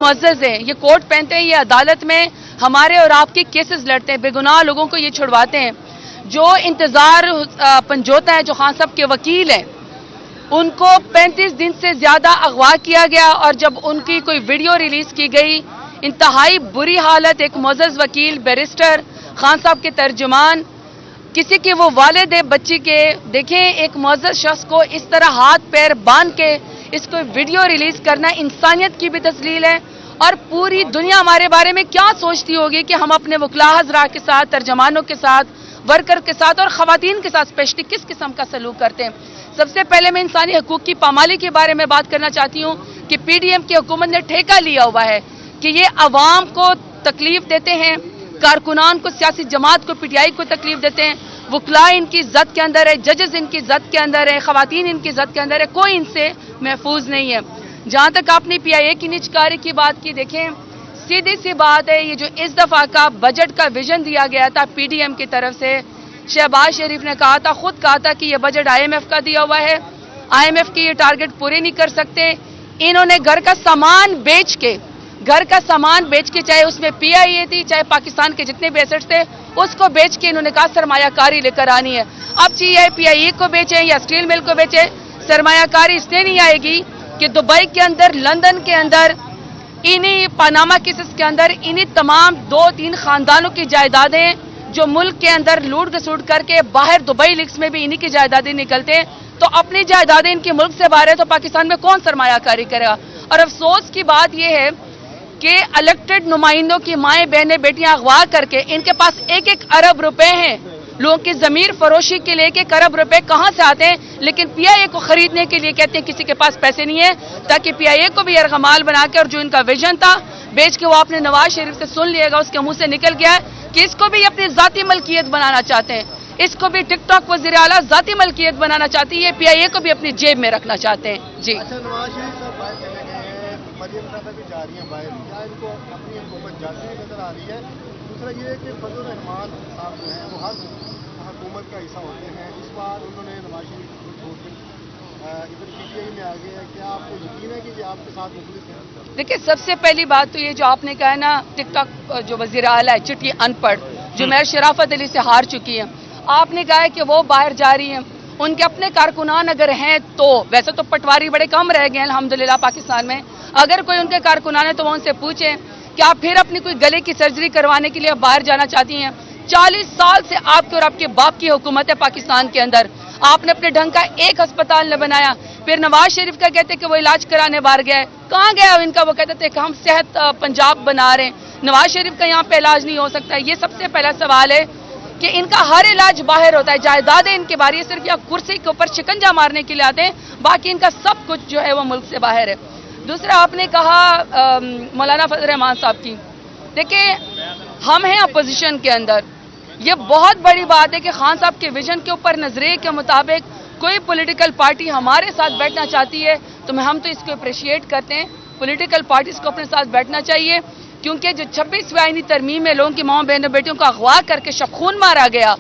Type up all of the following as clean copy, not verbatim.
معزز ہیں، یہ کوٹ پہنتے ہیں، یہ عدالت میں ہمارے اور آپ کے کیسز لڑتے ہیں، بے گناہ لوگوں کو یہ چھڑواتے ہیں. جو انتظار پنجوتا ہے، جو خان صاحب کے وکیل ہیں، ان کو 35 دن سے زیادہ اغوا کیا گیا، اور جب ان کی کوئی ویڈیو ریلیز کی گئی، انتہائی بری حالت. ایک معزز وکیل، بیرسٹر، خان صاحب کے ترجمان، کسی کے وہ والد ہے بچی کے. دیکھیں، ایک معزز شخص کو اس طرح ہاتھ پیر باندھ کے اس کو ویڈیو ریلیز کرنا انسانیت کی بھی تسلیل ہے. اور پوری دنیا ہمارے بارے میں کیا سوچتی ہوگی کہ ہم اپنے وکلاء حضرات کے ساتھ، ترجمانوں کے ساتھ، ورکر کے ساتھ اور خواتین کے ساتھ اسپیشلی کس قسم کا سلوک کرتے ہیں. سب سے پہلے میں انسانی حقوق کی پامالی کے بارے میں بات کرنا چاہتی ہوں کہ پی ڈی ایم کی حکومت نے ٹھیکہ لیا ہوا ہے کہ یہ عوام کو تکلیف دیتے ہیں، کارکنان کو، سیاسی جماعت کو، پی ٹی آئی کو تکلیف دیتے ہیں. وکلاء ان کی عزت کے اندر ہے، ججز ان کی عزت کے اندر ہے، خواتین ان کی عزت کے اندر ہے، کوئی ان سے محفوظ نہیں ہے. جہاں تک آپ نے پی آئی اے کی نجکاری کی بات کی، دیکھیں سیدھی سی بات ہے، یہ جو اس دفعہ کا بجٹ کا ویژن دیا گیا تھا پی ڈی ایم کی طرف سے، شہباز شریف نے کہا تھا، خود کہا تھا کہ یہ بجٹ آئی ایم ایف کا دیا ہوا ہے، آئی ایم ایف کی یہ ٹارگٹ پورے نہیں کر سکتے. انہوں نے گھر کا سامان بیچ کے، چاہے اس میں پی آئی اے تھی، چاہے پاکستان کے جتنے بھی ایسٹس تھے، اس کو بیچ کے انہوں نے کہا سرمایہ کاری لے کر آنی ہے. اب چاہے پی آئی اے کو بیچیں یا اسٹیل مل کو بیچیں، سرمایہ کاری اس لیے نہیں آئے گی کہ دبئی کے اندر، لندن کے اندر، انہی پاناما کیسز کے اندر، انہی تمام 2-3 خاندانوں کی جائیدادیں جو ملک کے اندر لوٹ گھسوٹ کر کے باہر دبئی لیکس میں بھی انہی کی جائیدادیں نکلتے ہیں. تو اپنی جائیدادیں ان کے ملک سے باہر ہے تو پاکستان میں کون سرمایہ کاری کرے گا؟ اور افسوس کی بات یہ ہے کہ الیکٹڈ نمائندوں کی مائیں، بہنیں، بیٹیاں اغوا کر کے ان کے پاس 1-1 ارب روپے ہیں. لوگوں کی ضمیر فروشی کے لیے 1-1 ارب روپے کہاں سے آتے ہیں؟ لیکن پی آئی اے کو خریدنے کے لیے کہتے ہیں کسی کے پاس پیسے نہیں ہیں، تاکہ پی آئی اے کو بھی ارغمال بنا کے، اور جو ان کا ویژن تھا بیچ کے، وہ آپ نے نواز شریف سے سن لیے گا، اس کے منہ سے نکل گیا ہے کہ اس کو بھی اپنی ذاتی ملکیت بنانا چاہتے ہیں. اس کو بھی ٹک ٹاک وزیر اعلیٰ ذاتی ملکیت بنانا چاہتی ہے، پی آئی اے کو بھی اپنی جیب میں رکھنا چاہتے ہیں. جی نواز شریف صاحب باہر چلے گئے ہیں، مریم صاحبہ بھی جا رہی ہیں باہر، کیا ان کو اپنی حکومت جاتی ہوئی نظر آ رہی ہے؟ دوسرا یہ ہے کہ فضل الرحمان صاحب جو ہیں وہ ہر حکومت کا حصہ ہوتے ہیں، اس بار انہوں نے نواز شریف کو چھوڑ کر ادھر پی ٹی آئی میں آ گئے ہیں، کیا آپ کو یقین ہے کہ یہ آپ کے ساتھ مخلص ہیں؟ دیکھیں، سب سے پہلی بات تو یہ جو آپ نے کہا نا، ٹک ٹاک جو وزیر اعلیٰ ہے، چٹی ان پڑھ، جو میر شرافت علی سے ہار چکی ہے، آپ نے کہا ہے کہ وہ باہر جا رہی ہیں. ان کے اپنے کارکنان اگر ہیں تو، ویسے تو پٹواری بڑے کم رہ گئے ہیں الحمدللہ پاکستان میں، اگر کوئی ان کے کارکنان ہے تو وہ ان سے پوچھیں کہ آپ پھر اپنی کوئی گلے کی سرجری کروانے کے لیے باہر جانا چاہتی ہیں؟ 40 سال سے آپ کے اور آپ کے باپ کی حکومت ہے پاکستان کے اندر، آپ نے اپنے ڈھنگ کا ایک ہسپتال نہ بنایا. پھر نواز شریف کا کہتے کہ وہ علاج کرانے باہر گیا ہے، کہاں گیا ان کا؟ وہ کہتے تھے کہ ہم صحت پنجاب بنا رہے ہیں. نواز شریف کا یہاں پہ علاج نہیں ہو سکتا. یہ سب سے پہلا سوال ہے کہ ان کا ہر علاج باہر ہوتا ہے، جائیدادیں ان کے بارے صرف یا کرسی کے اوپر شکنجا مارنے کے لیے آتے ہیں، باقی ان کا سب کچھ جو ہے وہ ملک سے باہر ہے. دوسرا آپ نے کہا مولانا فضل الرحمان صاحب کی، دیکھیں ہم ہیں اپوزیشن کے اندر، یہ بہت بڑی بات ہے کہ خان صاحب کے ویژن کے اوپر، نظریے کے مطابق کوئی پولیٹیکل پارٹی ہمارے ساتھ بیٹھنا چاہتی ہے تو ہم تو اس کو اپریشیٹ کرتے ہیں. پولیٹیکل پارٹیز کو اپنے ساتھ بیٹھنا چاہیے، کیونکہ جو 26ویں آئینی ترمیم میں لوگوں کی ماں بہنوں بیٹیوں کو اغوا کر کے شب خون مارا گیا،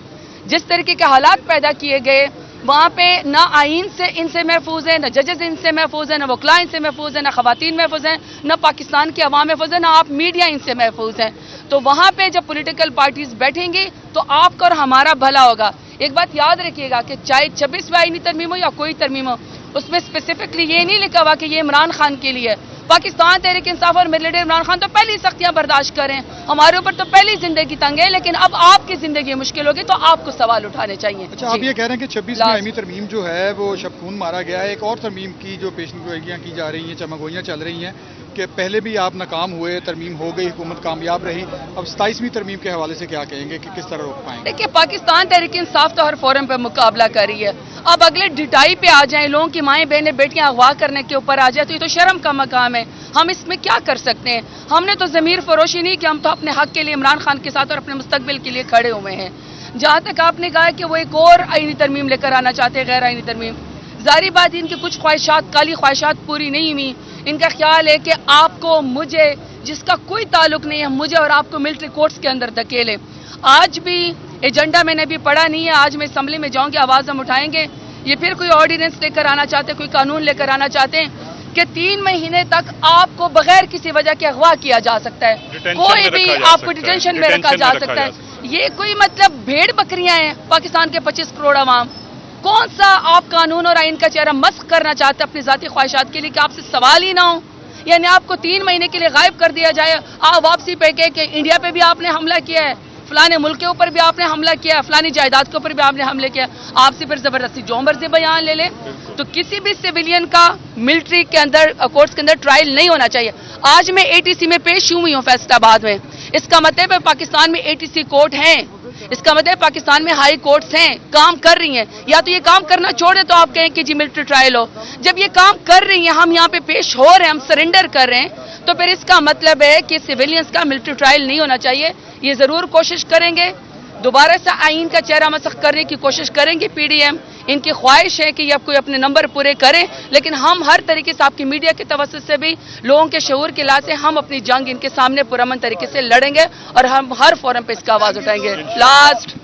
جس طریقے کے حالات پیدا کیے گئے، وہاں پہ نہ آئین سے ان سے محفوظ ہیں، نہ ججز ان سے محفوظ ہیں، نہ وکلاء ان سے محفوظ ہیں، نہ خواتین محفوظ ہیں، نہ پاکستان کی عوام محفوظ ہے، نہ آپ میڈیا ان سے محفوظ ہیں. تو وہاں پہ جب پولیٹیکل پارٹیز بیٹھیں گی تو آپ کا اور ہمارا بھلا ہوگا. ایک بات یاد رکھیے گا کہ چاہے 26ویں آئینی ترمیم ہو یا کوئی ترمیم ہو، اس میں اسپیسیفکلی یہ نہیں لکھا ہوا کہ یہ عمران خان کے لیے. پاکستان تحریک انصاف اور میرے لیڈر عمران خان تو پہلی سختیاں برداشت کریں، ہمارے اوپر تو پہلی زندگی تنگ ہے، لیکن اب آپ کی زندگی مشکل ہوگی تو آپ کو سوال اٹھانے چاہیے. اچھا، آپ یہ کہہ رہے ہیں کہ 26ویں آئینی ترمیم جو ہے وہ شب خون مارا گیا ہے. ایک اور ترمیم کی جو پیشن گوئیاں کی جا رہی ہیں، چمگوئیاں چل رہی ہیں کہ پہلے بھی آپ ناکام ہوئے، ترمیم ہو گئی، حکومت کامیاب رہی، اب 27ویں ترمیم کے حوالے سے کیا کہیں گے کہ کس طرح روک پائیں گے؟ دیکھیے، پاکستان تحریک انصاف تو ہر فورم پہ مقابلہ کر رہی ہے. اب اگلے ڈٹائی پہ آ جائیں، لوگوں کی مائیں بہنیں بیٹیاں اغوا کرنے کے اوپر آ جائے تو یہ تو شرم کا مقام ہے. ہم اس میں کیا کر سکتے ہیں؟ ہم نے تو ضمیر فروشی نہیں کہ ہم تو اپنے حق کے لیے عمران خان کے ساتھ اور اپنے مستقبل کے لیے کھڑے ہوئے ہیں. جہاں تک آپ نے کہا کہ وہ ایک اور آئینی ترمیم لے کر آنا چاہتے ہیں، غیر آئینی ترمیم، ظاہری بات ان کی کچھ خواہشات، کالی خواہشات پوری نہیں ہوئی. ان کا خیال ہے کہ آپ کو، مجھے، جس کا کوئی تعلق نہیں ہے، مجھے اور آپ کو ملٹری کورٹس کے اندر دھکیلے. آج بھی ایجنڈا میں نے بھی پڑھا نہیں ہے، آج میں اسمبلی میں جاؤں گی، آواز ہم اٹھائیں گے. یہ پھر کوئی آرڈیننس لے کر آنا چاہتے ہیں، کوئی قانون لے کر آنا چاہتے ہیں کہ 3 مہینے تک آپ کو بغیر کسی وجہ کے اغوا کیا جا سکتا ہے, کوئی بھی آپ کو ڈیٹینشن میں رکھا جا سکتا ہے. یہ کوئی مطلب بھیڑ بکریاں ہیں پاکستان کے 25 کروڑ عوام. کون سا آپ قانون اور آئین کا چہرہ مسخ کرنا چاہتے ہیں اپنی ذاتی خواہشات کے لیے کہ آپ سے سوال ہی نہ ہو؟ یعنی آپ کو 3 مہینے کے لیے غائب کر دیا جائے, آپ واپسی پہ کہ انڈیا پہ بھی آپ نے حملہ کیا ہے, فلانے ملک کے اوپر بھی آپ نے حملہ کیا, فلانی جائیداد کے اوپر بھی آپ نے حملے کیا, آپ سے پھر زبردستی جو مرضی بیان لے لیں. تو کسی بھی سویلین کا ملٹری کے اندر کورٹس کے اندر ٹرائل نہیں ہونا چاہیے. آج میں ATC میں پیش ہوئی ہوں فیصل آباد میں, اس کا مطلب ہے پاکستان میں ATC کورٹ ہیں, اس کا مطلب پاکستان میں ہائی کورٹس ہیں, کام کر رہی ہیں. یا تو یہ کام کرنا چھوڑ دیں تو آپ کہیں کہ جی ملٹری ٹرائل ہو. جب یہ کام کر رہی ہیں, ہم یہاں پہ پیش ہو رہے ہیں, ہم سرنڈر کر رہے ہیں, تو پھر اس کا مطلب ہے کہ سویلینز کا ملٹری ٹرائل نہیں ہونا چاہیے. یہ ضرور کوشش کریں گے, دوبارہ سے آئین کا چہرہ مسخ کرنے کی کوشش کریں گے PDM. ان کی خواہش ہے کہ یہ اب کوئی اپنے نمبر پورے کریں, لیکن ہم ہر طریقے سے آپ کی میڈیا کے توسط سے بھی لوگوں کے شعور کے لحاظ سے ہم اپنی جنگ ان کے سامنے پرامن طریقے سے لڑیں گے اور ہم ہر فورم پہ اس کا آواز اٹھائیں گے. لاسٹ